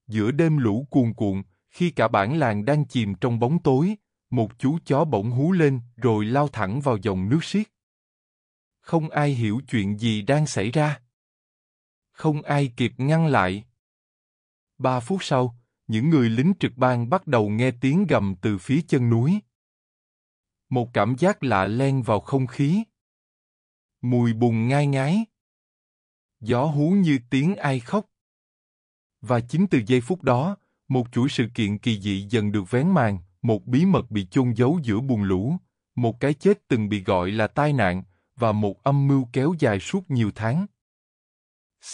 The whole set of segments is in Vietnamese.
Giữa đêm lũ cuồn cuộn, khi cả bản làng đang chìm trong bóng tối, một chú chó bỗng hú lên rồi lao thẳng vào dòng nước xiết. Không ai hiểu chuyện gì đang xảy ra. Không ai kịp ngăn lại. 3 phút sau, những người lính trực ban bắt đầu nghe tiếng gầm từ phía chân núi. Một cảm giác lạ len vào không khí. Mùi bùn ngai ngái. Gió hú như tiếng ai khóc. Và chính từ giây phút đó, một chuỗi sự kiện kỳ dị dần được vén màn, một bí mật bị chôn giấu giữa bùn lũ, một cái chết từng bị gọi là tai nạn, và một âm mưu kéo dài suốt nhiều tháng.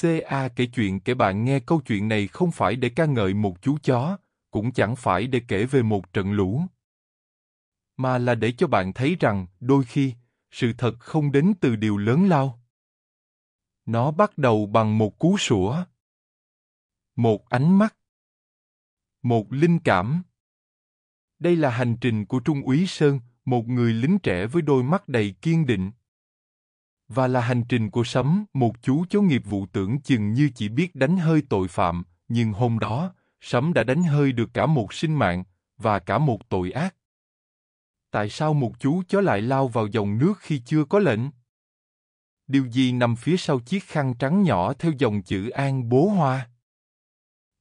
CA kể chuyện kể bạn nghe câu chuyện này không phải để ca ngợi một chú chó, cũng chẳng phải để kể về một trận lũ, mà là để cho bạn thấy rằng đôi khi, sự thật không đến từ điều lớn lao. Nó bắt đầu bằng một cú sủa, một ánh mắt, một linh cảm. Đây là hành trình của Trung úy Sơn, một người lính trẻ với đôi mắt đầy kiên định. Và là hành trình của Sấm, một chú chó nghiệp vụ tưởng chừng như chỉ biết đánh hơi tội phạm, nhưng hôm đó, Sấm đã đánh hơi được cả một sinh mạng, và cả một tội ác. Tại sao một chú chó lại lao vào dòng nước khi chưa có lệnh? Điều gì nằm phía sau chiếc khăn trắng nhỏ theo dòng chữ An Bố Hoa?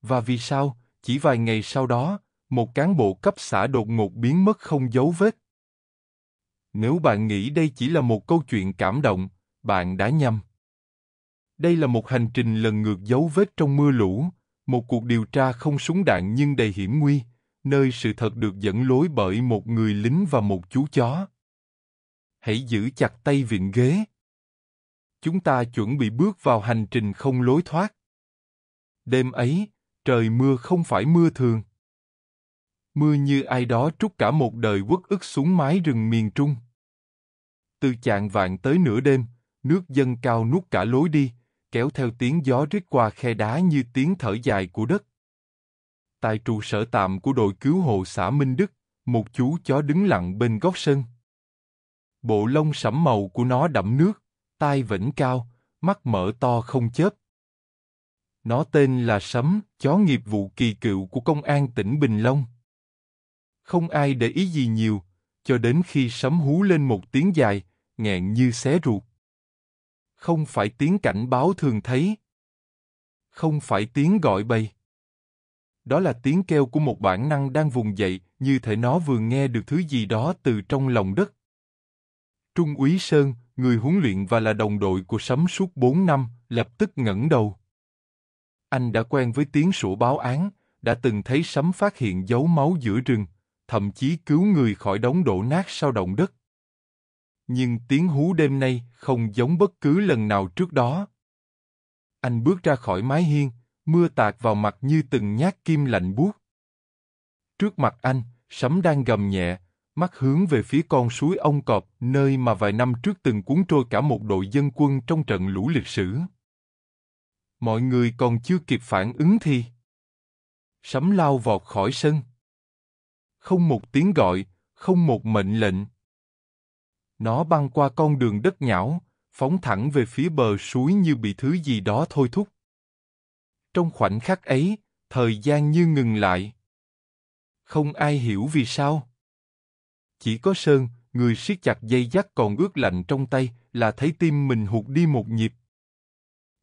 Và vì sao, chỉ vài ngày sau đó, một cán bộ cấp xã đột ngột biến mất không dấu vết? Nếu bạn nghĩ đây chỉ là một câu chuyện cảm động, bạn đã nhầm. Đây là một hành trình lần ngược dấu vết trong mưa lũ, một cuộc điều tra không súng đạn nhưng đầy hiểm nguy, nơi sự thật được dẫn lối bởi một người lính và một chú chó. Hãy giữ chặt tay vịn ghế. Chúng ta chuẩn bị bước vào hành trình không lối thoát. Đêm ấy, trời mưa không phải mưa thường. Mưa như ai đó trút cả một đời uất ức xuống mái rừng miền Trung. Từ chạng vạng tới nửa đêm, nước dâng cao nuốt cả lối đi, kéo theo tiếng gió rít qua khe đá như tiếng thở dài của đất. Tại trụ sở tạm của đội cứu hộ xã Minh Đức, một chú chó đứng lặng bên góc sân. Bộ lông sẫm màu của nó đẫm nước, tai vểnh cao, mắt mở to không chớp. Nó tên là Sấm, chó nghiệp vụ kỳ cựu của công an tỉnh Bình Long. Không ai để ý gì nhiều, cho đến khi Sấm hú lên một tiếng dài, nghẹn như xé ruột. Không phải tiếng cảnh báo thường thấy. Không phải tiếng gọi bầy. Đó là tiếng kêu của một bản năng đang vùng dậy, như thể nó vừa nghe được thứ gì đó từ trong lòng đất. Trung úy Sơn, người huấn luyện và là đồng đội của Sấm suốt 4 năm, lập tức ngẩng đầu. Anh đã quen với tiếng sủa báo án, đã từng thấy Sấm phát hiện dấu máu giữa rừng, thậm chí cứu người khỏi đống đổ nát sau động đất. Nhưng tiếng hú đêm nay không giống bất cứ lần nào trước đó. Anh bước ra khỏi mái hiên, mưa tạt vào mặt như từng nhát kim lạnh buốt. Trước mặt anh, Sấm đang gầm nhẹ, mắt hướng về phía con suối Ông Cọp, nơi mà vài năm trước từng cuốn trôi cả một đội dân quân trong trận lũ lịch sử. Mọi người còn chưa kịp phản ứng thì Sấm lao vọt khỏi sân. Không một tiếng gọi, không một mệnh lệnh. Nó băng qua con đường đất nhão, phóng thẳng về phía bờ suối như bị thứ gì đó thôi thúc. Trong khoảnh khắc ấy, thời gian như ngừng lại. Không ai hiểu vì sao. Chỉ có Sơn, người siết chặt dây dắt còn ướt lạnh trong tay, là thấy tim mình hụt đi một nhịp.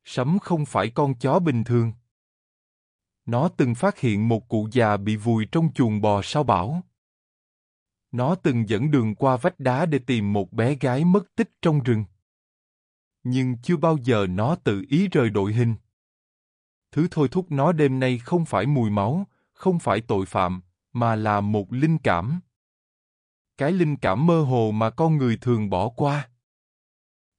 Sấm không phải con chó bình thường. Nó từng phát hiện một cụ già bị vùi trong chuồng bò sau bão. Nó từng dẫn đường qua vách đá để tìm một bé gái mất tích trong rừng. Nhưng chưa bao giờ nó tự ý rời đội hình. Thứ thôi thúc nó đêm nay không phải mùi máu, không phải tội phạm, mà là một linh cảm. Cái linh cảm mơ hồ mà con người thường bỏ qua.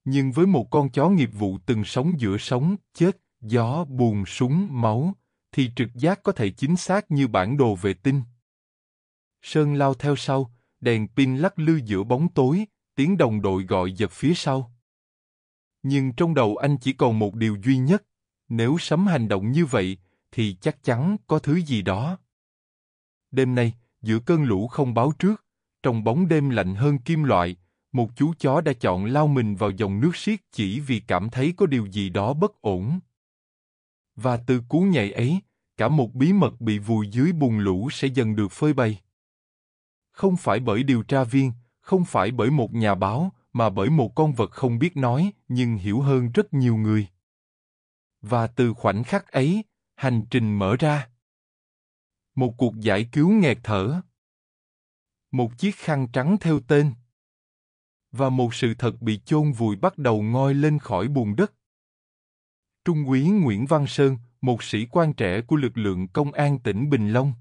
Nhưng với một con chó nghiệp vụ từng sống giữa sống, chết, gió, buồn, súng, máu, thì trực giác có thể chính xác như bản đồ vệ tinh. Sơn lao theo sau, đèn pin lắc lư giữa bóng tối, tiếng đồng đội gọi giật phía sau. Nhưng trong đầu anh chỉ còn một điều duy nhất, nếu Sấm hành động như vậy, thì chắc chắn có thứ gì đó. Đêm nay, giữa cơn lũ không báo trước, trong bóng đêm lạnh hơn kim loại, một chú chó đã chọn lao mình vào dòng nước xiết chỉ vì cảm thấy có điều gì đó bất ổn. Và từ cú nhảy ấy, cả một bí mật bị vùi dưới bùn lũ sẽ dần được phơi bày. Không phải bởi điều tra viên, không phải bởi một nhà báo, mà bởi một con vật không biết nói, nhưng hiểu hơn rất nhiều người. Và từ khoảnh khắc ấy, hành trình mở ra. Một cuộc giải cứu nghẹt thở. Một chiếc khăn trắng theo tên. Và một sự thật bị chôn vùi bắt đầu ngoi lên khỏi bùn đất. Trung úy Nguyễn Văn Sơn, một sĩ quan trẻ của lực lượng công an tỉnh Bình Long.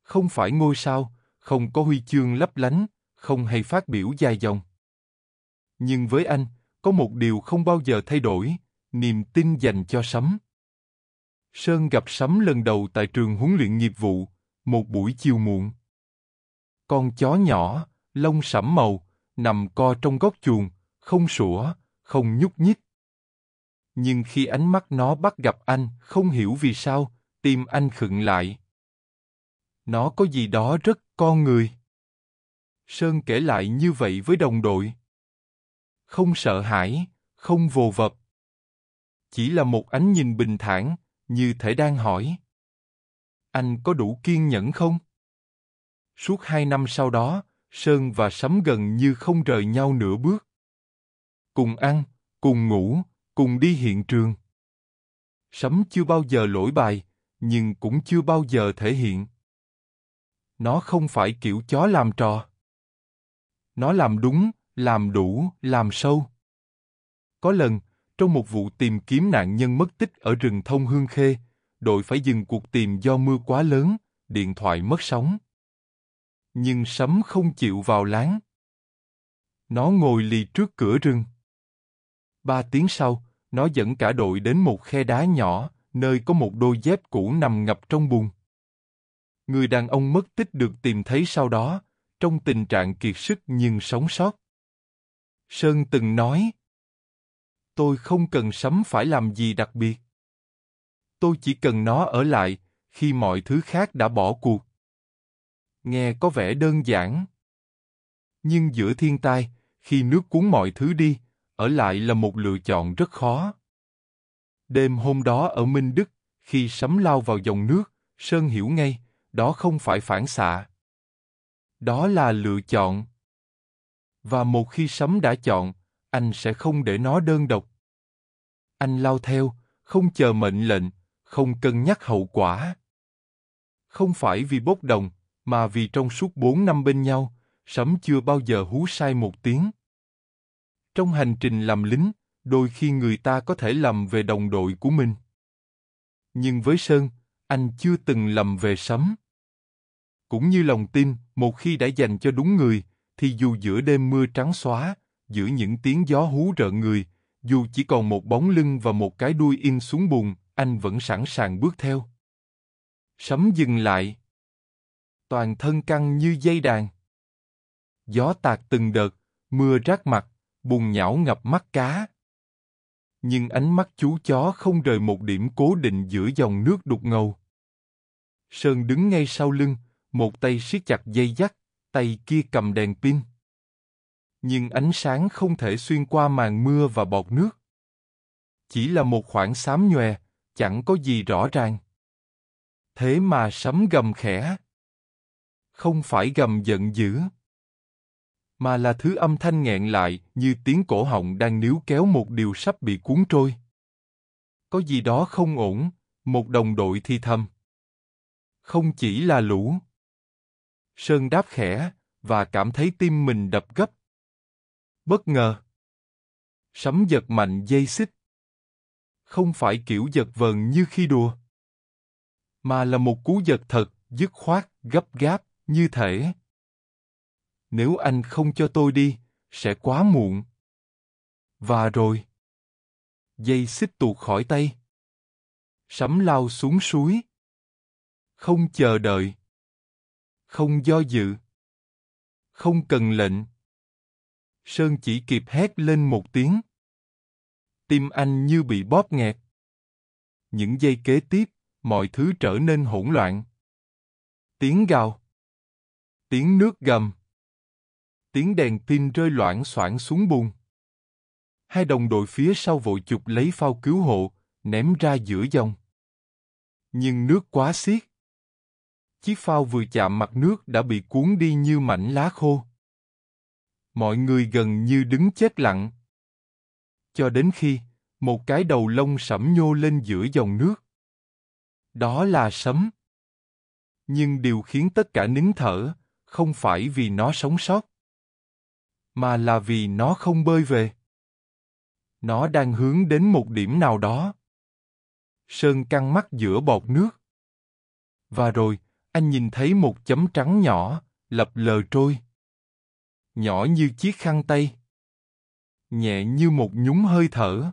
Không phải ngôi sao, không có huy chương lấp lánh, không hay phát biểu dài dòng. Nhưng với anh, có một điều không bao giờ thay đổi, niềm tin dành cho Sấm. Sơn gặp Sấm lần đầu tại trường huấn luyện nghiệp vụ, một buổi chiều muộn. Con chó nhỏ, lông sẫm màu, nằm co trong góc chuồng, không sủa, không nhúc nhích. Nhưng khi ánh mắt nó bắt gặp anh, không hiểu vì sao, tim anh khựng lại. Nó có gì đó rất con người. Sơn kể lại như vậy với đồng đội. Không sợ hãi, không vồ vập. Chỉ là một ánh nhìn bình thản, như thể đang hỏi. Anh có đủ kiên nhẫn không? Suốt 2 năm sau đó, Sơn và Sấm gần như không rời nhau nửa bước. Cùng ăn, cùng ngủ, cùng đi hiện trường. Sấm chưa bao giờ lỗi bài, nhưng cũng chưa bao giờ thể hiện. Nó không phải kiểu chó làm trò. Nó làm đúng, làm đủ, làm sâu. Có lần, trong một vụ tìm kiếm nạn nhân mất tích ở rừng Thông Hương Khê, đội phải dừng cuộc tìm do mưa quá lớn, điện thoại mất sóng. Nhưng Sấm không chịu vào láng. Nó ngồi lì trước cửa rừng. 3 tiếng sau, nó dẫn cả đội đến một khe đá nhỏ, nơi có một đôi dép cũ nằm ngập trong bùn. Người đàn ông mất tích được tìm thấy sau đó, trong tình trạng kiệt sức nhưng sống sót. Sơn từng nói, tôi không cần Sấm phải làm gì đặc biệt. Tôi chỉ cần nó ở lại, khi mọi thứ khác đã bỏ cuộc. Nghe có vẻ đơn giản. Nhưng giữa thiên tai, khi nước cuốn mọi thứ đi, ở lại là một lựa chọn rất khó. Đêm hôm đó ở Minh Đức, khi Sấm lao vào dòng nước, Sơn hiểu ngay, đó không phải phản xạ. Đó là lựa chọn. Và một khi Sấm đã chọn, anh sẽ không để nó đơn độc. Anh lao theo, không chờ mệnh lệnh, không cân nhắc hậu quả. Không phải vì bốc đồng, mà vì trong suốt 4 năm bên nhau, Sấm chưa bao giờ hú sai một tiếng. Trong hành trình làm lính, đôi khi người ta có thể lầm về đồng đội của mình. Nhưng với Sơn, anh chưa từng lầm về Sấm. Cũng như lòng tin, một khi đã dành cho đúng người, thì dù giữa đêm mưa trắng xóa, giữa những tiếng gió hú rợn người, dù chỉ còn một bóng lưng và một cái đuôi in xuống bùn, anh vẫn sẵn sàng bước theo. Sấm dừng lại. Toàn thân căng như dây đàn. Gió tạt từng đợt, mưa rát mặt, bùn nhão ngập mắt cá. Nhưng ánh mắt chú chó không rời một điểm cố định giữa dòng nước đục ngầu. Sơn đứng ngay sau lưng, một tay siết chặt dây dắt, tay kia cầm đèn pin. Nhưng ánh sáng không thể xuyên qua màn mưa và bọt nước. Chỉ là một khoảng xám nhòe, chẳng có gì rõ ràng. Thế mà Sấm gầm khẽ. Không phải gầm giận dữ, mà là thứ âm thanh nghẹn lại như tiếng cổ họng đang níu kéo một điều sắp bị cuốn trôi. Có gì đó không ổn, một đồng đội thì thầm. Không chỉ là lũ. Sơn đáp khẽ, và cảm thấy tim mình đập gấp. Bất ngờ. Sấm giật mạnh dây xích. Không phải kiểu giật vờn như khi đùa, mà là một cú giật thật, dứt khoát, gấp gáp, như thể. Nếu anh không cho tôi đi, sẽ quá muộn. Và rồi. Dây xích tuột khỏi tay. Sấm lao xuống suối. Không chờ đợi. Không do dự. Không cần lệnh. Sơn chỉ kịp hét lên một tiếng. Tim anh như bị bóp nghẹt. Những giây kế tiếp, mọi thứ trở nên hỗn loạn. Tiếng gào. Tiếng nước gầm. Tiếng đèn pin rơi loảng xoảng xuống bùn. Hai đồng đội phía sau vội chụp lấy phao cứu hộ, ném ra giữa dòng. Nhưng nước quá xiết. Chiếc phao vừa chạm mặt nước đã bị cuốn đi như mảnh lá khô. Mọi người gần như đứng chết lặng. Cho đến khi, một cái đầu lông sẫm nhô lên giữa dòng nước. Đó là sấm. Nhưng điều khiến tất cả nín thở, không phải vì nó sống sót, mà là vì nó không bơi về. Nó đang hướng đến một điểm nào đó. Sơn căng mắt giữa bọt nước. Và rồi, anh nhìn thấy một chấm trắng nhỏ, lập lờ trôi. Nhỏ như chiếc khăn tay. Nhẹ như một nhúng hơi thở.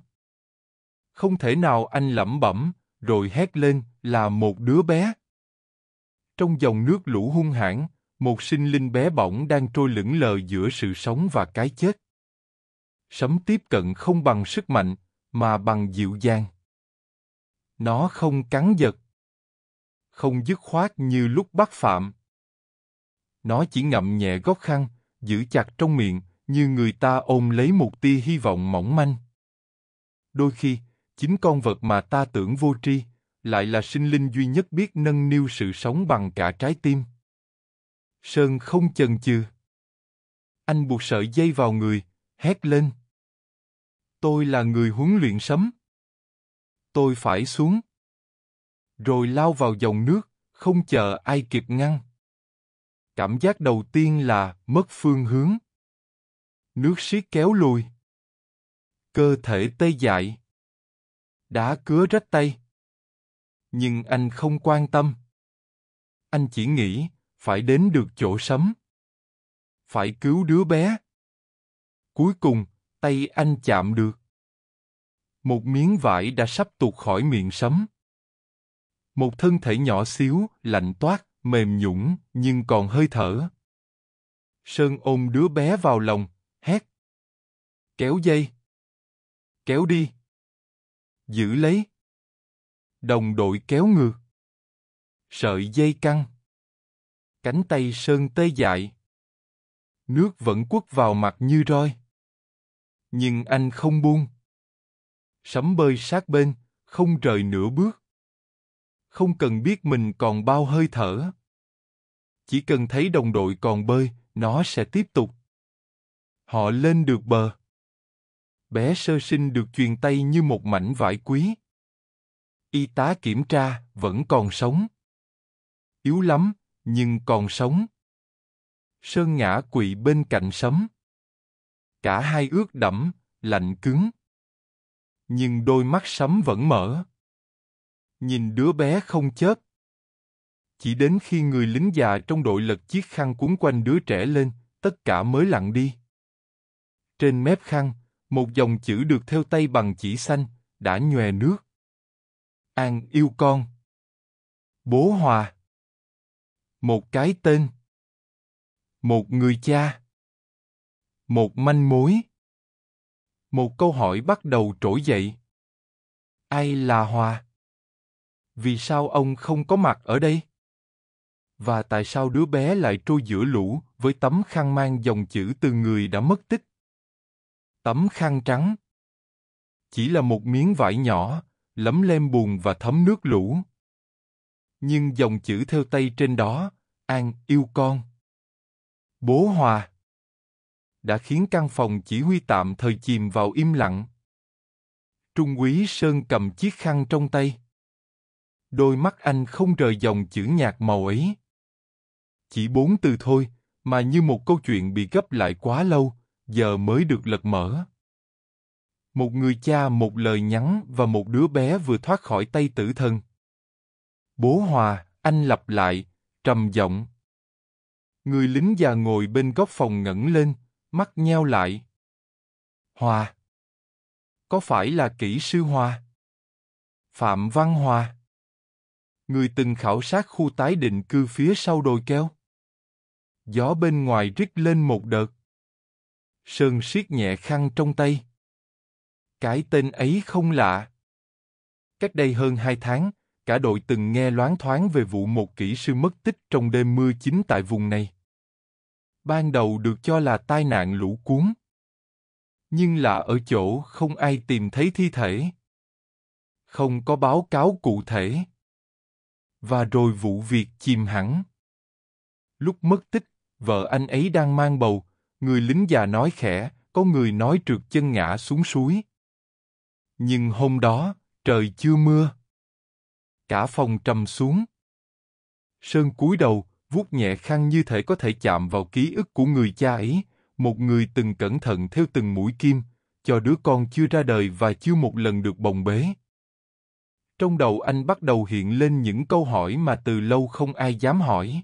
Không thể nào anh lẩm bẩm, rồi hét lên là một đứa bé. Trong dòng nước lũ hung hãn, một sinh linh bé bỏng đang trôi lững lờ giữa sự sống và cái chết. Sấm tiếp cận không bằng sức mạnh, mà bằng dịu dàng. Nó không cắn giật. Không dứt khoát như lúc bắt phạm. Nó chỉ ngậm nhẹ góc khăn, giữ chặt trong miệng, như người ta ôm lấy một tia hy vọng mỏng manh. Đôi khi, chính con vật mà ta tưởng vô tri, lại là sinh linh duy nhất biết nâng niu sự sống bằng cả trái tim. Sơn không chần chừ. Anh buộc sợi dây vào người, hét lên. Tôi là người huấn luyện sấm. Tôi phải xuống. Rồi lao vào dòng nước, không chờ ai kịp ngăn. Cảm giác đầu tiên là mất phương hướng. Nước siết kéo lùi. Cơ thể tê dại. Đá cứa rách tay. Nhưng anh không quan tâm. Anh chỉ nghĩ, phải đến được chỗ sấm. Phải cứu đứa bé. Cuối cùng, tay anh chạm được. Một miếng vải đã sắp tuột khỏi miệng sấm. Một thân thể nhỏ xíu, lạnh toát, mềm nhũn, nhưng còn hơi thở. Sơn ôm đứa bé vào lòng, hét. Kéo dây. Kéo đi. Giữ lấy. Đồng đội kéo ngược. Sợi dây căng. Cánh tay Sơn tê dại. Nước vẫn quất vào mặt như roi. Nhưng anh không buông. Sấm bơi sát bên, không rời nửa bước. Không cần biết mình còn bao hơi thở. Chỉ cần thấy đồng đội còn bơi, nó sẽ tiếp tục. Họ lên được bờ. Bé sơ sinh được truyền tay như một mảnh vải quý. Y tá kiểm tra, vẫn còn sống. Yếu lắm, nhưng còn sống. Sơn ngã quỵ bên cạnh sấm. Cả hai ướt đẫm, lạnh cứng. Nhưng đôi mắt sấm vẫn mở. Nhìn đứa bé không chớp. Chỉ đến khi người lính già trong đội lật chiếc khăn quấn quanh đứa trẻ lên, tất cả mới lặng đi. Trên mép khăn, một dòng chữ được thêu tay bằng chỉ xanh, đã nhòe nước. An yêu con. Bố Hòa. Một cái tên. Một người cha. Một manh mối. Một câu hỏi bắt đầu trỗi dậy. Ai là Hòa? Vì sao ông không có mặt ở đây? Và tại sao đứa bé lại trôi giữa lũ với tấm khăn mang dòng chữ từ người đã mất tích? Tấm khăn trắng. Chỉ là một miếng vải nhỏ, lấm lem bùn và thấm nước lũ. Nhưng dòng chữ thêu tay trên đó, An yêu con. Bố Hòa. Đã khiến căn phòng chỉ huy tạm thời chìm vào im lặng. Trung úy Sơn cầm chiếc khăn trong tay. Đôi mắt anh không rời dòng chữ nhạt màu ấy. Chỉ 4 từ thôi, mà như một câu chuyện bị gấp lại quá lâu, giờ mới được lật mở. Một người cha, một lời nhắn và một đứa bé vừa thoát khỏi tay tử thần. Bố Hòa, anh lặp lại, trầm giọng. Người lính già ngồi bên góc phòng ngẩng lên, mắt nheo lại. Hòa. Có phải là kỹ sư Hòa? Phạm Văn Hòa. Người từng khảo sát khu tái định cư phía sau đồi keo. Gió bên ngoài rít lên một đợt. Sơn siết nhẹ khăn trong tay. Cái tên ấy không lạ. Cách đây hơn 2 tháng, cả đội từng nghe loáng thoáng về vụ một kỹ sư mất tích trong đêm mưa chính tại vùng này. Ban đầu được cho là tai nạn lũ cuốn. Nhưng lạ ở chỗ không ai tìm thấy thi thể. Không có báo cáo cụ thể. Và rồi vụ việc chìm hẳn. Lúc mất tích, vợ anh ấy đang mang bầu, người lính già nói khẽ, có người nói trượt chân ngã xuống suối. Nhưng hôm đó, trời chưa mưa. Cả phòng trầm xuống. Sơn cúi đầu, vuốt nhẹ khăn như thể có thể chạm vào ký ức của người cha ấy, một người từng cẩn thận theo từng mũi kim, cho đứa con chưa ra đời và chưa một lần được bồng bế. Trong đầu anh bắt đầu hiện lên những câu hỏi mà từ lâu không ai dám hỏi.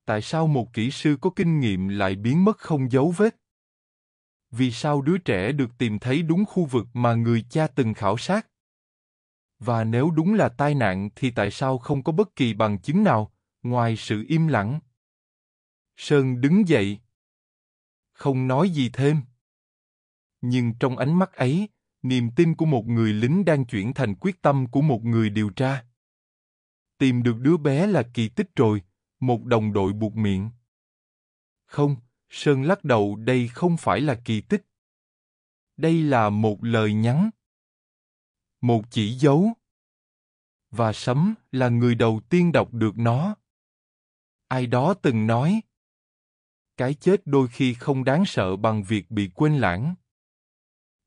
Tại sao một kỹ sư có kinh nghiệm lại biến mất không dấu vết? Vì sao đứa trẻ được tìm thấy đúng khu vực mà người cha từng khảo sát? Và nếu đúng là tai nạn thì tại sao không có bất kỳ bằng chứng nào, ngoài sự im lặng? Sơn đứng dậy. Không nói gì thêm. Nhưng trong ánh mắt ấy, niềm tin của một người lính đang chuyển thành quyết tâm của một người điều tra. Tìm được đứa bé là kỳ tích rồi, một đồng đội buột miệng. Không, Sơn lắc đầu, đây không phải là kỳ tích. Đây là một lời nhắn. Một chỉ dấu. Và Sấm là người đầu tiên đọc được nó. Ai đó từng nói, cái chết đôi khi không đáng sợ bằng việc bị quên lãng.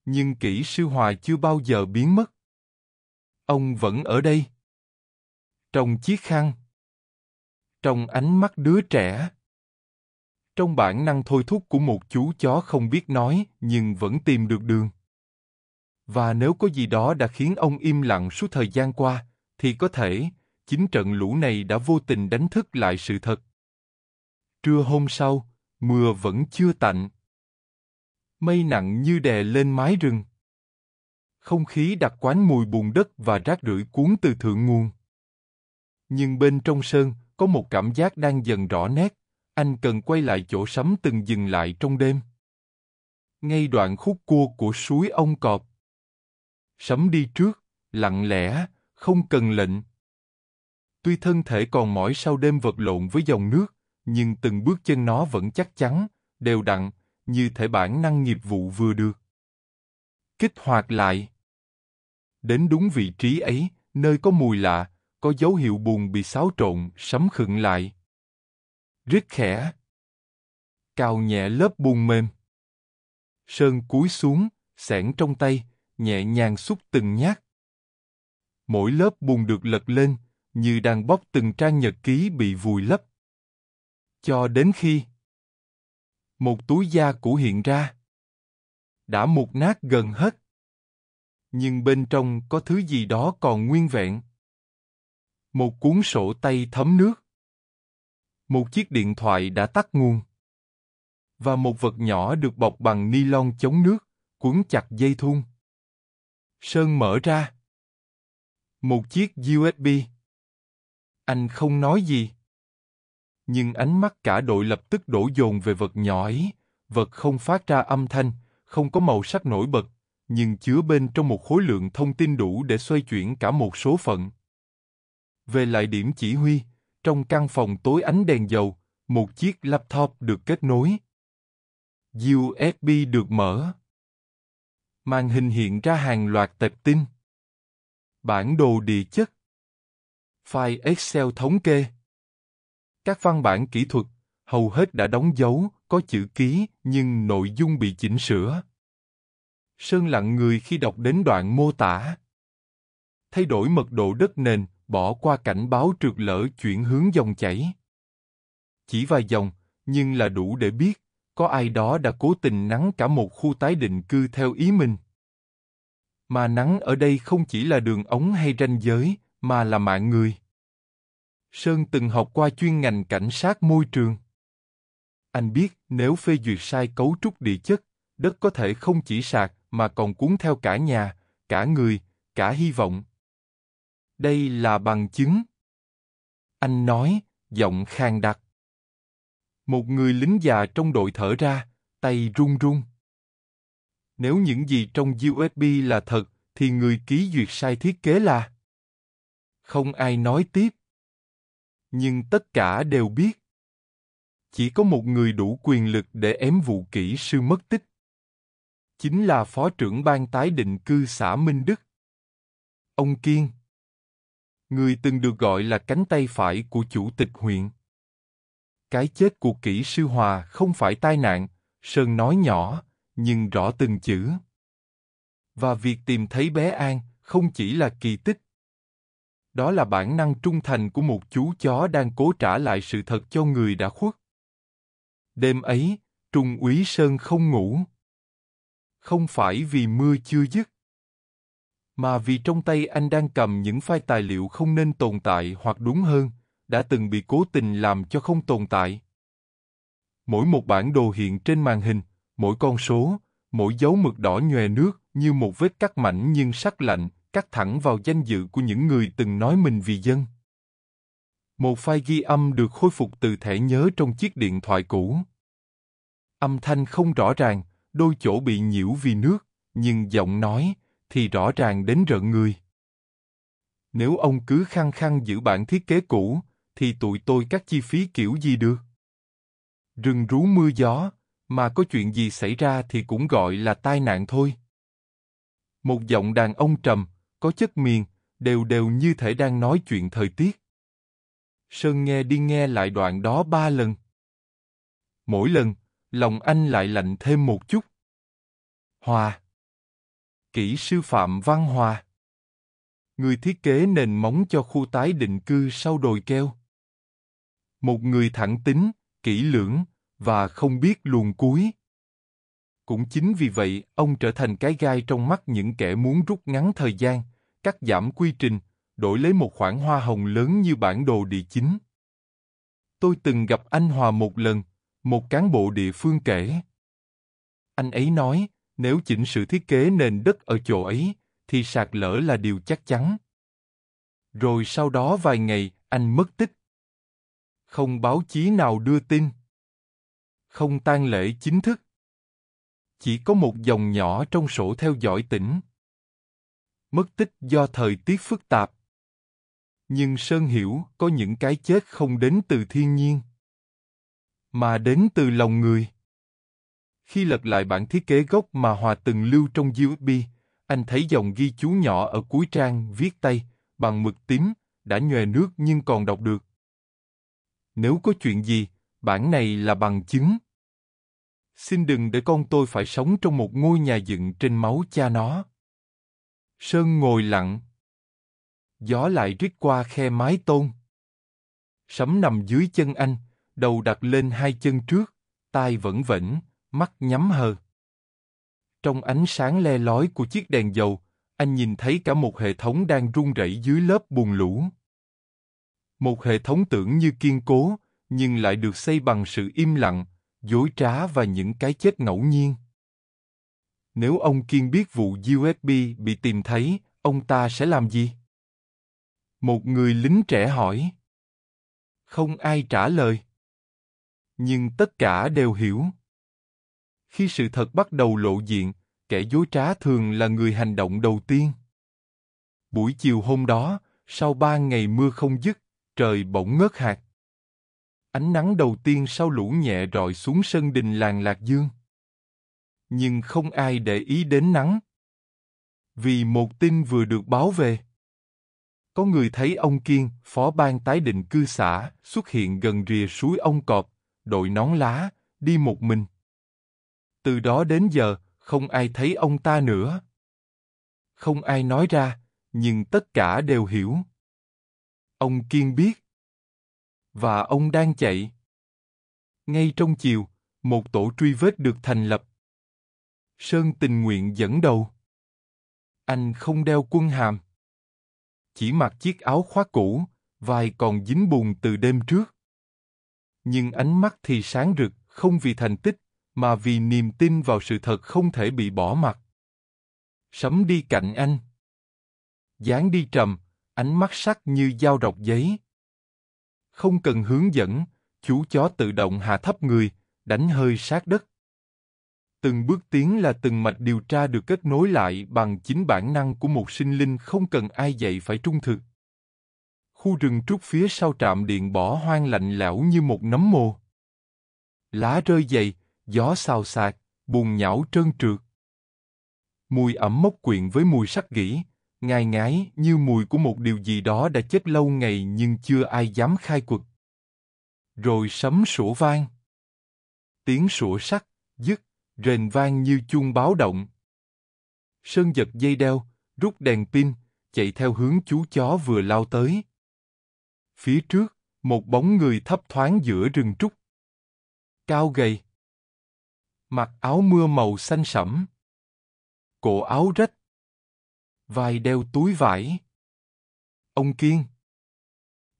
Nhưng kỹ sư Hòa chưa bao giờ biến mất. Ông vẫn ở đây. Trong chiếc khăn. Trong ánh mắt đứa trẻ. Trong bản năng thôi thúc của một chú chó không biết nói nhưng vẫn tìm được đường. Và nếu có gì đó đã khiến ông im lặng suốt thời gian qua, thì có thể, chính trận lũ này đã vô tình đánh thức lại sự thật. Trưa hôm sau, mưa vẫn chưa tạnh. Mây nặng như đè lên mái rừng. Không khí đặc quánh mùi bùn đất và rác rưởi cuốn từ thượng nguồn. Nhưng bên trong Sơn, có một cảm giác đang dần rõ nét, anh cần quay lại chỗ Sấm từng dừng lại trong đêm. Ngay đoạn khúc cua của suối Ông Cọp. Sấm đi trước, lặng lẽ, không cần lệnh. Tuy thân thể còn mỏi sau đêm vật lộn với dòng nước, nhưng từng bước chân nó vẫn chắc chắn, đều đặn, như thể bản năng nghiệp vụ vừa được kích hoạt lại. Đến đúng vị trí ấy, nơi có mùi lạ, có dấu hiệu buồn bị xáo trộn, Sấm khựng lại. Rít khẽ. Cào nhẹ lớp bùn mềm. Sơn cúi xuống, xẻng trong tay, nhẹ nhàng xúc từng nhát. Mỗi lớp bùn được lật lên, như đang bóc từng trang nhật ký bị vùi lấp. Cho đến khi một túi da cũ hiện ra. Đã mục nát gần hết. Nhưng bên trong có thứ gì đó còn nguyên vẹn. Một cuốn sổ tay thấm nước. Một chiếc điện thoại đã tắt nguồn. Và một vật nhỏ được bọc bằng ni lông chống nước, quấn chặt dây thun. Sơn mở ra. Một chiếc USB. Anh không nói gì. Nhưng ánh mắt cả đội lập tức đổ dồn về vật nhỏ ấy, vật không phát ra âm thanh, không có màu sắc nổi bật, nhưng chứa bên trong một khối lượng thông tin đủ để xoay chuyển cả một số phận. Về lại điểm chỉ huy, trong căn phòng tối ánh đèn dầu, một chiếc laptop được kết nối. USB được mở. Màn hình hiện ra hàng loạt tệp tin. Bản đồ địa chất. File Excel thống kê. Các văn bản kỹ thuật, hầu hết đã đóng dấu, có chữ ký, nhưng nội dung bị chỉnh sửa. Sơn lặng người khi đọc đến đoạn mô tả. Thay đổi mật độ đất nền, bỏ qua cảnh báo trượt lở, chuyển hướng dòng chảy. Chỉ vài dòng, nhưng là đủ để biết, có ai đó đã cố tình nắn cả một khu tái định cư theo ý mình. Mà nắn ở đây không chỉ là đường ống hay ranh giới, mà là mạng người. Sơn từng học qua chuyên ngành cảnh sát môi trường. Anh biết nếu phê duyệt sai cấu trúc địa chất, đất có thể không chỉ sạt mà còn cuốn theo cả nhà, cả người, cả hy vọng. Đây là bằng chứng. Anh nói, giọng khàn đặc. Một người lính già trong đội thở ra, tay run run. Nếu những gì trong USB là thật, thì người ký duyệt sai thiết kế là... Không ai nói tiếp. Nhưng tất cả đều biết. Chỉ có một người đủ quyền lực để ém vụ kỹ sư mất tích. Chính là Phó trưởng ban tái định cư xã Minh Đức. Ông Kiên. Người từng được gọi là cánh tay phải của chủ tịch huyện. Cái chết của kỹ sư Hòa không phải tai nạn, Sơn nói nhỏ, nhưng rõ từng chữ. Và việc tìm thấy bé An không chỉ là kỳ tích. Đó là bản năng trung thành của một chú chó đang cố trả lại sự thật cho người đã khuất. Đêm ấy, Trung úy Sơn không ngủ. Không phải vì mưa chưa dứt, mà vì trong tay anh đang cầm những file tài liệu không nên tồn tại, hoặc đúng hơn, đã từng bị cố tình làm cho không tồn tại. Mỗi một bản đồ hiện trên màn hình, mỗi con số, mỗi dấu mực đỏ nhòe nước như một vết cắt mảnh nhưng sắc lạnh, cắt thẳng vào danh dự của những người từng nói mình vì dân. Một file ghi âm được khôi phục từ thẻ nhớ trong chiếc điện thoại cũ. Âm thanh không rõ ràng, đôi chỗ bị nhiễu vì nước, nhưng giọng nói thì rõ ràng đến rợn người. Nếu ông cứ khăng khăng giữ bản thiết kế cũ, thì tụi tôi cắt chi phí kiểu gì được? Rừng rú mưa gió, mà có chuyện gì xảy ra thì cũng gọi là tai nạn thôi. Một giọng đàn ông trầm, có chất miền, đều đều như thể đang nói chuyện thời tiết. Sơn nghe đi nghe lại đoạn đó 3 lần. Mỗi lần, lòng anh lại lạnh thêm một chút. Hòa. Kỹ sư Phạm Văn Hòa. Người thiết kế nền móng cho khu tái định cư sau đồi keo. Một người thẳng tính, kỹ lưỡng, và không biết luồn cuối. Cũng chính vì vậy, ông trở thành cái gai trong mắt những kẻ muốn rút ngắn thời gian, cắt giảm quy trình, đổi lấy một khoản hoa hồng lớn như bản đồ địa chính. Tôi từng gặp anh Hòa một lần, một cán bộ địa phương kể. Anh ấy nói, nếu chỉnh sửa thiết kế nền đất ở chỗ ấy, thì sạt lở là điều chắc chắn. Rồi sau đó vài ngày, anh mất tích. Không báo chí nào đưa tin. Không tang lễ chính thức. Chỉ có một dòng nhỏ trong sổ theo dõi tỉnh. Mất tích do thời tiết phức tạp. Nhưng Sơn hiểu có những cái chết không đến từ thiên nhiên, mà đến từ lòng người. Khi lật lại bản thiết kế gốc mà Hòa từng lưu trong USB, anh thấy dòng ghi chú nhỏ ở cuối trang viết tay, bằng mực tím, đã nhòe nước nhưng còn đọc được. Nếu có chuyện gì, bản này là bằng chứng. Xin đừng để con tôi phải sống trong một ngôi nhà dựng trên máu cha nó. Sơn ngồi lặng. Gió lại rít qua khe mái tôn. Sấm nằm dưới chân anh, đầu đặt lên hai chân trước, tai vẫn vểnh, mắt nhắm hờ. Trong ánh sáng le lói của chiếc đèn dầu, anh nhìn thấy cả một hệ thống đang rung rẩy dưới lớp bùn lũ. Một hệ thống tưởng như kiên cố, nhưng lại được xây bằng sự im lặng, dối trá và những cái chết ngẫu nhiên. Nếu ông Kiên biết vụ USB bị tìm thấy, ông ta sẽ làm gì? Một người lính trẻ hỏi. Không ai trả lời. Nhưng tất cả đều hiểu. Khi sự thật bắt đầu lộ diện, kẻ dối trá thường là người hành động đầu tiên. Buổi chiều hôm đó, sau 3 ngày mưa không dứt, trời bỗng ngớt hạt. Ánh nắng đầu tiên sau lũ nhẹ rọi xuống sân đình làng Lạc Dương. Nhưng không ai để ý đến nắng. Vì một tin vừa được báo về. Có người thấy ông Kiên, phó ban tái định cư xã, xuất hiện gần rìa suối Ông Cọp, đội nón lá, đi một mình. Từ đó đến giờ, không ai thấy ông ta nữa. Không ai nói ra, nhưng tất cả đều hiểu. Ông Kiên biết. Và ông đang chạy. Ngay trong chiều, một tổ truy vết được thành lập. Sơn tình nguyện dẫn đầu. Anh không đeo quân hàm. Chỉ mặc chiếc áo khoác cũ, vai còn dính bùn từ đêm trước. Nhưng ánh mắt thì sáng rực, không vì thành tích, mà vì niềm tin vào sự thật không thể bị bỏ mặc. Sấm đi cạnh anh. Dáng đi trầm, ánh mắt sắc như dao rọc giấy. Không cần hướng dẫn, chú chó tự động hạ thấp người, đánh hơi sát đất. Từng bước tiến là từng mạch điều tra được kết nối lại bằng chính bản năng của một sinh linh không cần ai dạy phải trung thực. Khu rừng trúc phía sau trạm điện bỏ hoang lạnh lẽo như một nấm mồ. Lá rơi dày, gió xào xạc, bùn nhão trơn trượt. Mùi ẩm mốc quyện với mùi sắt gỉ, ngai ngái như mùi của một điều gì đó đã chết lâu ngày nhưng chưa ai dám khai quật. Rồi sấm sủa vang. Tiếng sủa sắc, dứt, rền vang như chuông báo động. Sơn giật dây đeo, rút đèn pin, chạy theo hướng chú chó vừa lao tới. Phía trước, một bóng người thấp thoáng giữa rừng trúc. Cao gầy. Mặc áo mưa màu xanh sẫm. Cổ áo rách. Vai đeo túi vải. Ông Kiên.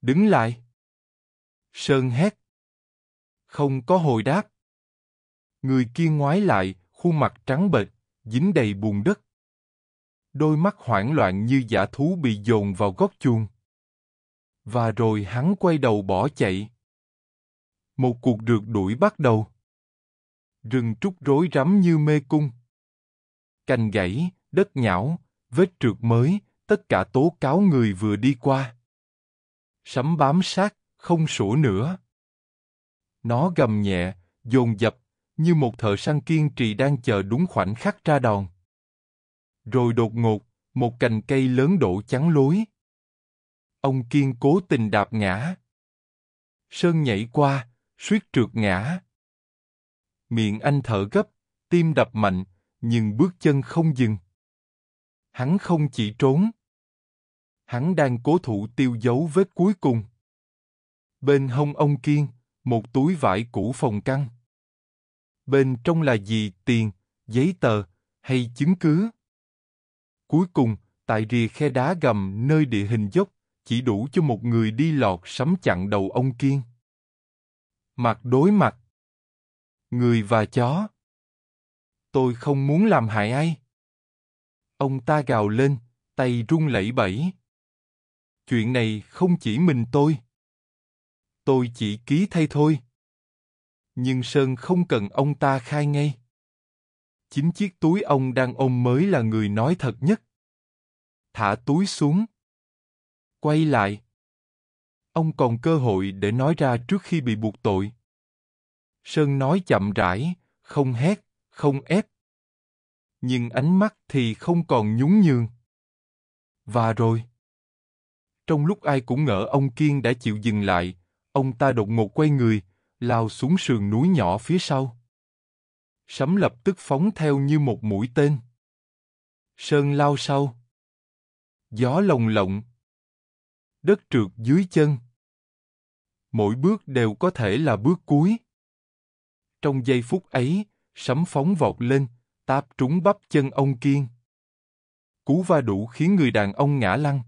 Đứng lại. Sơn hét. Không có hồi đáp. Người kia ngoái lại, khuôn mặt trắng bệch, dính đầy bùn đất. Đôi mắt hoảng loạn như dã thú bị dồn vào góc chuồng. Và rồi hắn quay đầu bỏ chạy. Một cuộc rượt đuổi bắt đầu. Rừng trúc rối rắm như mê cung. Cành gãy, đất nhão, vết trượt mới, tất cả tố cáo người vừa đi qua. Sấm bám sát, không sủa nữa. Nó gầm nhẹ, dồn dập, như một thợ săn kiên trì đang chờ đúng khoảnh khắc ra đòn. Rồi đột ngột, một cành cây lớn đổ chắn lối. Ông Kiên cố tình đạp ngã. Sơn nhảy qua, suýt trượt ngã. Miệng anh thở gấp, tim đập mạnh, nhưng bước chân không dừng. Hắn không chỉ trốn. Hắn đang cố thủ tiêu dấu vết cuối cùng. Bên hông ông Kiên, một túi vải cũ phồng căng. Bên trong là gì, tiền, giấy tờ, hay chứng cứ? Cuối cùng, tại rìa khe đá gầm nơi địa hình dốc, chỉ đủ cho một người đi lọt sấm chặn đầu ông Kiên. Mặt đối mặt. Người và chó. Tôi không muốn làm hại ai. Ông ta gào lên, tay run lẩy bẩy. Chuyện này không chỉ mình tôi. Tôi chỉ ký thay thôi. Nhưng Sơn không cần ông ta khai ngay. Chính chiếc túi ông đang ôm mới là người nói thật nhất. Thả túi xuống. Quay lại. Ông còn cơ hội để nói ra trước khi bị buộc tội. Sơn nói chậm rãi, không hét, không ép. Nhưng ánh mắt thì không còn nhún nhường. Và rồi. Trong lúc ai cũng ngỡ ông Kiên đã chịu dừng lại, ông ta đột ngột quay người, lao xuống sườn núi nhỏ phía sau. Sấm lập tức phóng theo như một mũi tên. Sơn lao sau. Gió lồng lộng. Đất trượt dưới chân. Mỗi bước đều có thể là bước cuối. Trong giây phút ấy, sấm phóng vọt lên, táp trúng bắp chân ông Kiên. Cú va đủ khiến người đàn ông ngã lăn,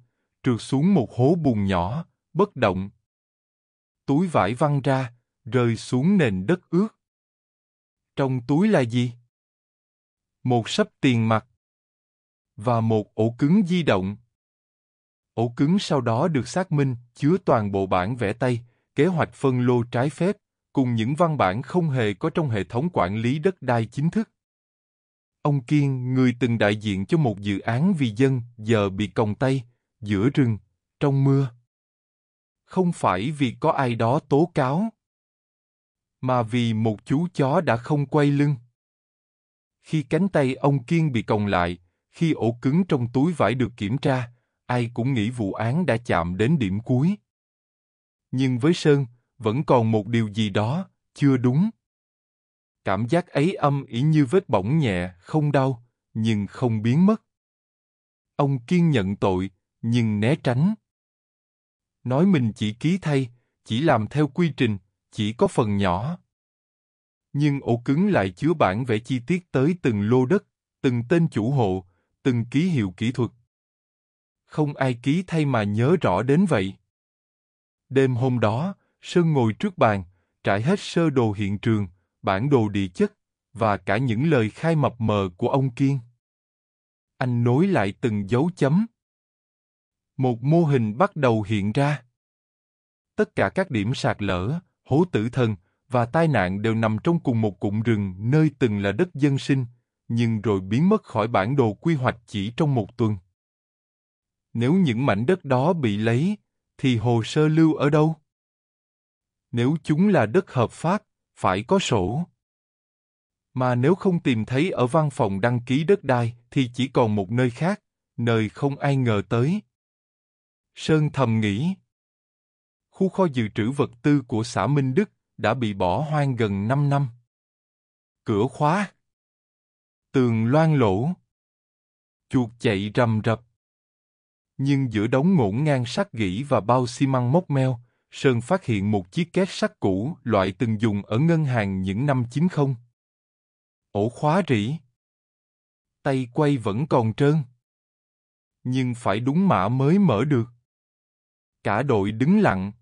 trượt xuống một hố bùn nhỏ, bất động. Túi vải văng ra, rơi xuống nền đất ướt. Trong túi là gì? Một xấp tiền mặt. Và một ổ cứng di động. Ổ cứng sau đó được xác minh chứa toàn bộ bản vẽ tay, kế hoạch phân lô trái phép, cùng những văn bản không hề có trong hệ thống quản lý đất đai chính thức. Ông Kiên, người từng đại diện cho một dự án vì dân, giờ bị còng tay, giữa rừng, trong mưa. Không phải vì có ai đó tố cáo, mà vì một chú chó đã không quay lưng. Khi cánh tay ông Kiên bị còng lại, khi ổ cứng trong túi vải được kiểm tra, ai cũng nghĩ vụ án đã chạm đến điểm cuối. Nhưng với Sơn, vẫn còn một điều gì đó, chưa đúng. Cảm giác ấy âm ỉ như vết bỏng nhẹ, không đau, nhưng không biến mất. Ông Kiên nhận tội, nhưng né tránh. Nói mình chỉ ký thay, chỉ làm theo quy trình, chỉ có phần nhỏ. Nhưng ổ cứng lại chứa bản vẽ chi tiết tới từng lô đất, từng tên chủ hộ, từng ký hiệu kỹ thuật. Không ai ký thay mà nhớ rõ đến vậy. Đêm hôm đó, Sơn ngồi trước bàn, trải hết sơ đồ hiện trường, bản đồ địa chất, và cả những lời khai mập mờ của ông Kiên. Anh nối lại từng dấu chấm. Một mô hình bắt đầu hiện ra. Tất cả các điểm sạt lở, hố tử thần và tai nạn đều nằm trong cùng một cụm rừng nơi từng là đất dân sinh, nhưng rồi biến mất khỏi bản đồ quy hoạch chỉ trong một tuần. Nếu những mảnh đất đó bị lấy, thì hồ sơ lưu ở đâu? Nếu chúng là đất hợp pháp, phải có sổ. Mà nếu không tìm thấy ở văn phòng đăng ký đất đai, thì chỉ còn một nơi khác, nơi không ai ngờ tới. Sơn thầm nghĩ. Khu kho dự trữ vật tư của xã Minh Đức đã bị bỏ hoang gần 5 năm. Cửa khóa. Tường loang lỗ. Chuột chạy rầm rập. Nhưng giữa đống ngổn ngang sắt gỉ và bao xi măng mốc meo, Sơn phát hiện một chiếc két sắt cũ loại từng dùng ở ngân hàng những năm 90. Ổ khóa rỉ. Tay quay vẫn còn trơn. Nhưng phải đúng mã mới mở được. Cả đội đứng lặng.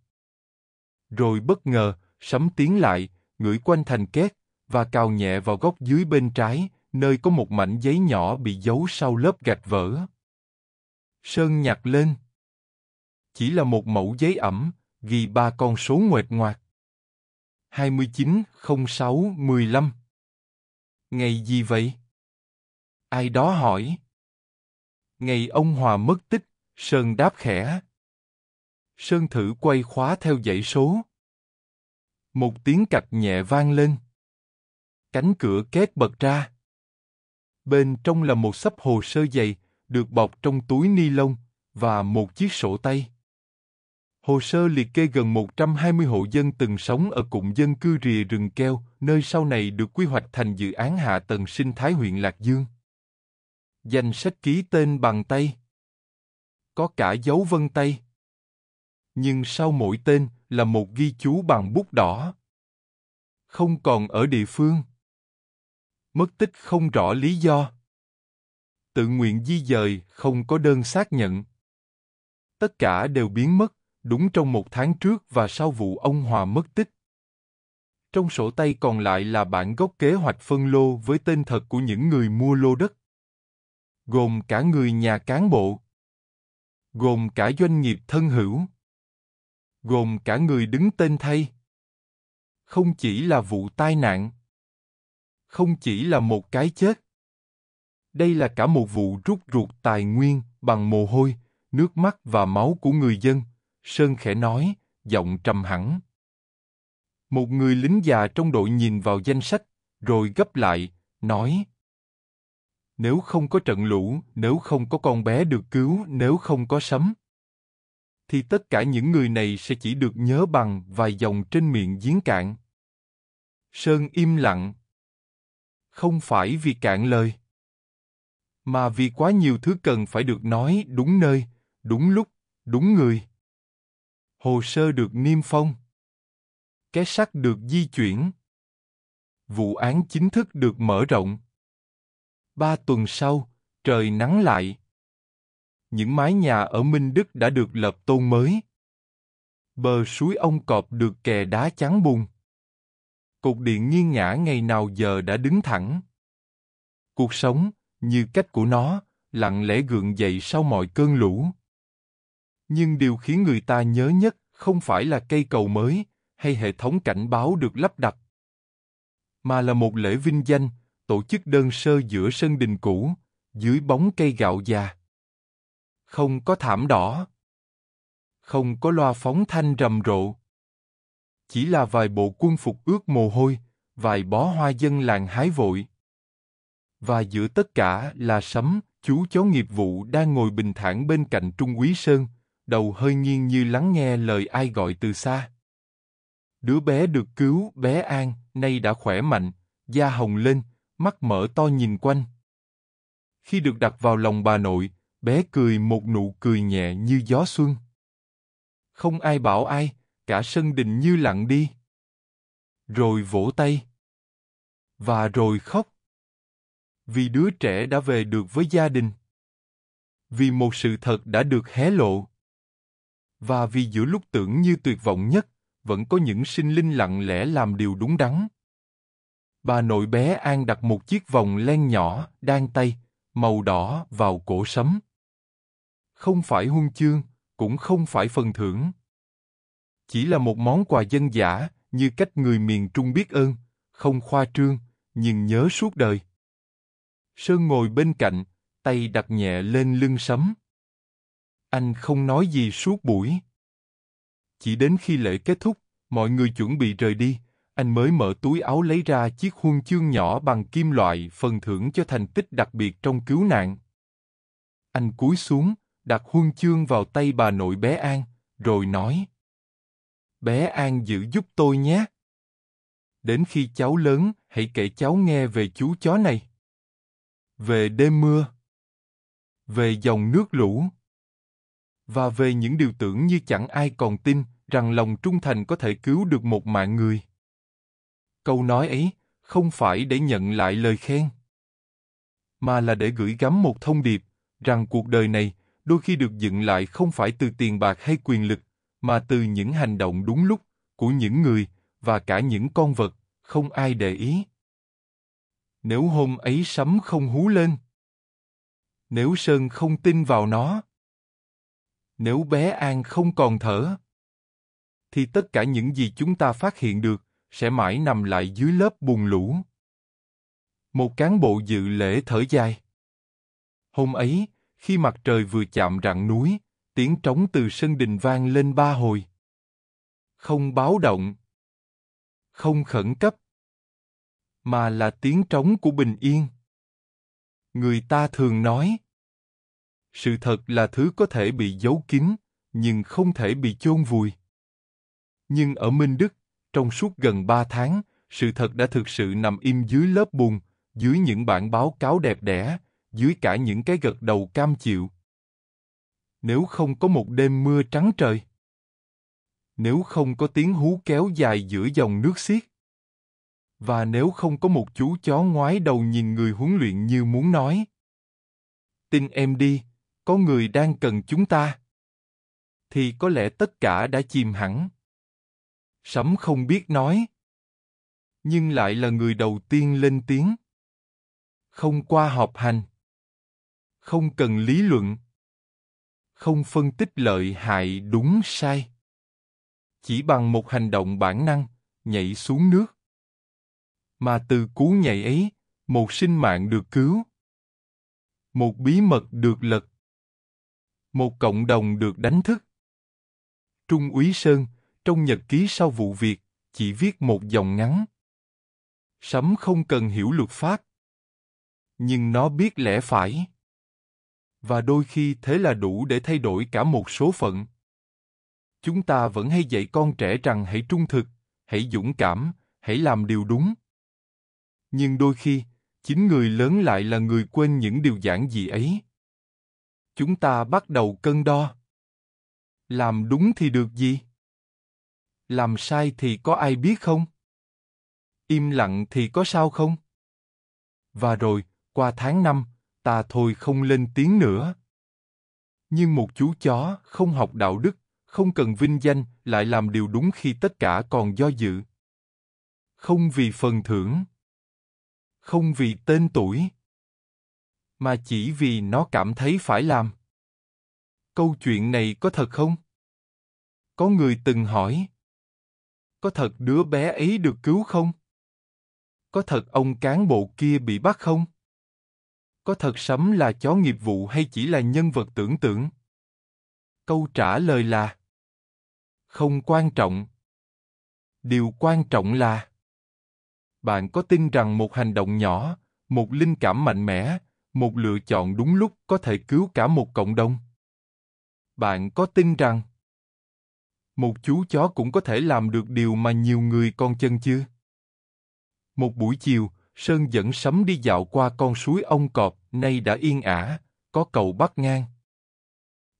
Rồi bất ngờ, Sấm tiến lại, ngửi quanh thành két, và cào nhẹ vào góc dưới bên trái, nơi có một mảnh giấy nhỏ bị giấu sau lớp gạch vỡ. Sơn nhặt lên. Chỉ là một mẩu giấy ẩm, ghi 3 con số nguệch ngoạc. 290615. Ngày gì vậy? Ai đó hỏi. Ngày ông Hòa mất tích, Sơn đáp khẽ. Sơn thử quay khóa theo dãy số. Một tiếng cạch nhẹ vang lên. Cánh cửa két bật ra. Bên trong là một xấp hồ sơ dày, được bọc trong túi ni lông, và một chiếc sổ tay. Hồ sơ liệt kê gần 120 hộ dân từng sống ở cụm dân cư rìa rừng keo, nơi sau này được quy hoạch thành dự án hạ tầng sinh thái huyện Lạc Dương. Danh sách ký tên bằng tay. Có cả dấu vân tay. Nhưng sau mỗi tên là một ghi chú bằng bút đỏ. Không còn ở địa phương. Mất tích không rõ lý do. Tự nguyện di dời, không có đơn xác nhận. Tất cả đều biến mất, đúng trong 1 tháng trước và sau vụ ông Hòa mất tích. Trong sổ tay còn lại là bản gốc kế hoạch phân lô với tên thật của những người mua lô đất. Gồm cả người nhà cán bộ. Gồm cả doanh nghiệp thân hữu. Gồm cả người đứng tên thay. Không chỉ là vụ tai nạn. Không chỉ là một cái chết. Đây là cả một vụ rút ruột tài nguyên bằng mồ hôi, nước mắt và máu của người dân, Sơn khẽ nói, giọng trầm hẳn. Một người lính già trong đội nhìn vào danh sách, rồi gấp lại, nói. Nếu không có trận lũ, nếu không có con bé được cứu, nếu không có Sấm, thì tất cả những người này sẽ chỉ được nhớ bằng vài dòng trên miệng giếng cạn. Sơn im lặng. Không phải vì cạn lời, mà vì quá nhiều thứ cần phải được nói đúng nơi, đúng lúc, đúng người. Hồ sơ được niêm phong. Két sắt được di chuyển. Vụ án chính thức được mở rộng. 3 tuần sau, trời nắng lại. Những mái nhà ở Minh Đức đã được lợp tôn mới. Bờ suối Ông Cọp được kè đá chắn bùn. Cột điện nghiêng ngả ngày nào giờ đã đứng thẳng. Cuộc sống, như cách của nó, lặng lẽ gượng dậy sau mọi cơn lũ. Nhưng điều khiến người ta nhớ nhất không phải là cây cầu mới hay hệ thống cảnh báo được lắp đặt, mà là một lễ vinh danh, tổ chức đơn sơ giữa sân đình cũ, dưới bóng cây gạo già. Không có thảm đỏ. Không có loa phóng thanh rầm rộ. Chỉ là vài bộ quân phục ướt mồ hôi, vài bó hoa dân làng hái vội. Và giữa tất cả là Sấm, chú chó nghiệp vụ đang ngồi bình thản bên cạnh Trung úy Sơn, đầu hơi nghiêng như lắng nghe lời ai gọi từ xa. Đứa bé được cứu, bé An, nay đã khỏe mạnh, da hồng lên, mắt mở to nhìn quanh. Khi được đặt vào lòng bà nội, bé cười một nụ cười nhẹ như gió xuân. Không ai bảo ai, cả sân đình như lặng đi. Rồi vỗ tay. Và rồi khóc. Vì đứa trẻ đã về được với gia đình. Vì một sự thật đã được hé lộ. Và vì giữa lúc tưởng như tuyệt vọng nhất, vẫn có những sinh linh lặng lẽ làm điều đúng đắn. Bà nội bé An đặt một chiếc vòng len nhỏ, đan tay, màu đỏ vào cổ Sấm. Không phải huân chương, cũng không phải phần thưởng. Chỉ là một món quà dân dã, như cách người miền Trung biết ơn, không khoa trương, nhưng nhớ suốt đời. Sơn ngồi bên cạnh, tay đặt nhẹ lên lưng Sấm. Anh không nói gì suốt buổi. Chỉ đến khi lễ kết thúc, mọi người chuẩn bị rời đi, anh mới mở túi áo lấy ra chiếc huân chương nhỏ bằng kim loại phần thưởng cho thành tích đặc biệt trong cứu nạn. Anh cúi xuống, đặt huân chương vào tay bà nội bé An, rồi nói: Bé An giữ giúp tôi nhé. Đến khi cháu lớn, hãy kể cháu nghe về chú chó này. Về đêm mưa. Về dòng nước lũ. Và về những điều tưởng như chẳng ai còn tin, rằng lòng trung thành có thể cứu được một mạng người. Câu nói ấy không phải để nhận lại lời khen, mà là để gửi gắm một thông điệp, rằng cuộc đời này đôi khi được dựng lại không phải từ tiền bạc hay quyền lực, mà từ những hành động đúng lúc của những người, và cả những con vật, không ai để ý. Nếu hôm ấy sấm không hú lên, nếu Sơn không tin vào nó, nếu bé An không còn thở, thì tất cả những gì chúng ta phát hiện được sẽ mãi nằm lại dưới lớp bùn lũ. Một cán bộ dự lễ thở dài. Hôm ấy, khi mặt trời vừa chạm rặng núi, tiếng trống từ sân đình vang lên 3 hồi. Không báo động, không khẩn cấp, mà là tiếng trống của bình yên. Người ta thường nói, sự thật là thứ có thể bị giấu kín, nhưng không thể bị chôn vùi. Nhưng ở Minh Đức, trong suốt gần 3 tháng, sự thật đã thực sự nằm im dưới lớp bùn, dưới những bản báo cáo đẹp đẽ, dưới cả những cái gật đầu cam chịu. Nếu không có một đêm mưa trắng trời, nếu không có tiếng hú kéo dài giữa dòng nước xiết, và nếu không có một chú chó ngoái đầu nhìn người huấn luyện như muốn nói: tin em đi, có người đang cần chúng ta, thì có lẽ tất cả đã chìm hẳn. Sấm không biết nói, nhưng lại là người đầu tiên lên tiếng. Không qua họp hành, không cần lý luận, không phân tích lợi hại đúng sai. Chỉ bằng một hành động bản năng, nhảy xuống nước. Mà từ cú nhảy ấy, một sinh mạng được cứu. Một bí mật được lật. Một cộng đồng được đánh thức. Trung úy Sơn, trong nhật ký sau vụ việc, chỉ viết một dòng ngắn. Sấm không cần hiểu luật pháp, nhưng nó biết lẽ phải. Và đôi khi thế là đủ để thay đổi cả một số phận. Chúng ta vẫn hay dạy con trẻ rằng hãy trung thực, hãy dũng cảm, hãy làm điều đúng. Nhưng đôi khi, chính người lớn lại là người quên những điều giản dị ấy. Chúng ta bắt đầu cân đo. Làm đúng thì được gì? Làm sai thì có ai biết không? Im lặng thì có sao không? Và rồi, qua tháng 5, ta thôi không lên tiếng nữa. Nhưng một chú chó không học đạo đức, không cần vinh danh, lại làm điều đúng khi tất cả còn do dự. Không vì phần thưởng, không vì tên tuổi, mà chỉ vì nó cảm thấy phải làm. Câu chuyện này có thật không? Có người từng hỏi. Có thật đứa bé ấy được cứu không? Có thật ông cán bộ kia bị bắt không? Có thật Sấm là chó nghiệp vụ hay chỉ là nhân vật tưởng tượng? Câu trả lời là không quan trọng. Điều quan trọng là bạn có tin rằng một hành động nhỏ, một linh cảm mạnh mẽ, một lựa chọn đúng lúc có thể cứu cả một cộng đồng? Bạn có tin rằng một chú chó cũng có thể làm được điều mà nhiều người còn chần chừ? Một buổi chiều, Sơn dẫn Sấm đi dạo qua con suối Ông Cọp, nay đã yên ả, có cầu bắc ngang.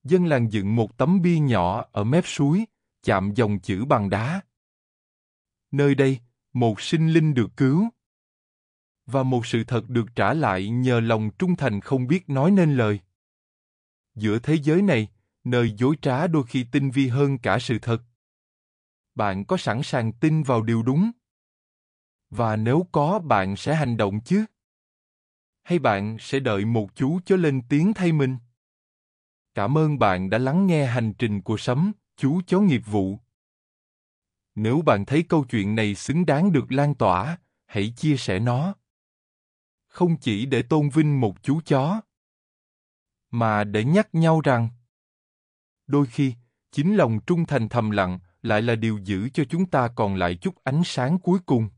Dân làng dựng một tấm bia nhỏ ở mép suối, chạm dòng chữ bằng đá. Nơi đây, một sinh linh được cứu. Và một sự thật được trả lại nhờ lòng trung thành không biết nói nên lời. Giữa thế giới này, nơi dối trá đôi khi tinh vi hơn cả sự thật. Bạn có sẵn sàng tin vào điều đúng? Và nếu có, bạn sẽ hành động chứ? Hay bạn sẽ đợi một chú chó lên tiếng thay mình? Cảm ơn bạn đã lắng nghe hành trình của Sấm, chú chó nghiệp vụ. Nếu bạn thấy câu chuyện này xứng đáng được lan tỏa, hãy chia sẻ nó. Không chỉ để tôn vinh một chú chó, mà để nhắc nhau rằng đôi khi, chính lòng trung thành thầm lặng lại là điều giữ cho chúng ta còn lại chút ánh sáng cuối cùng.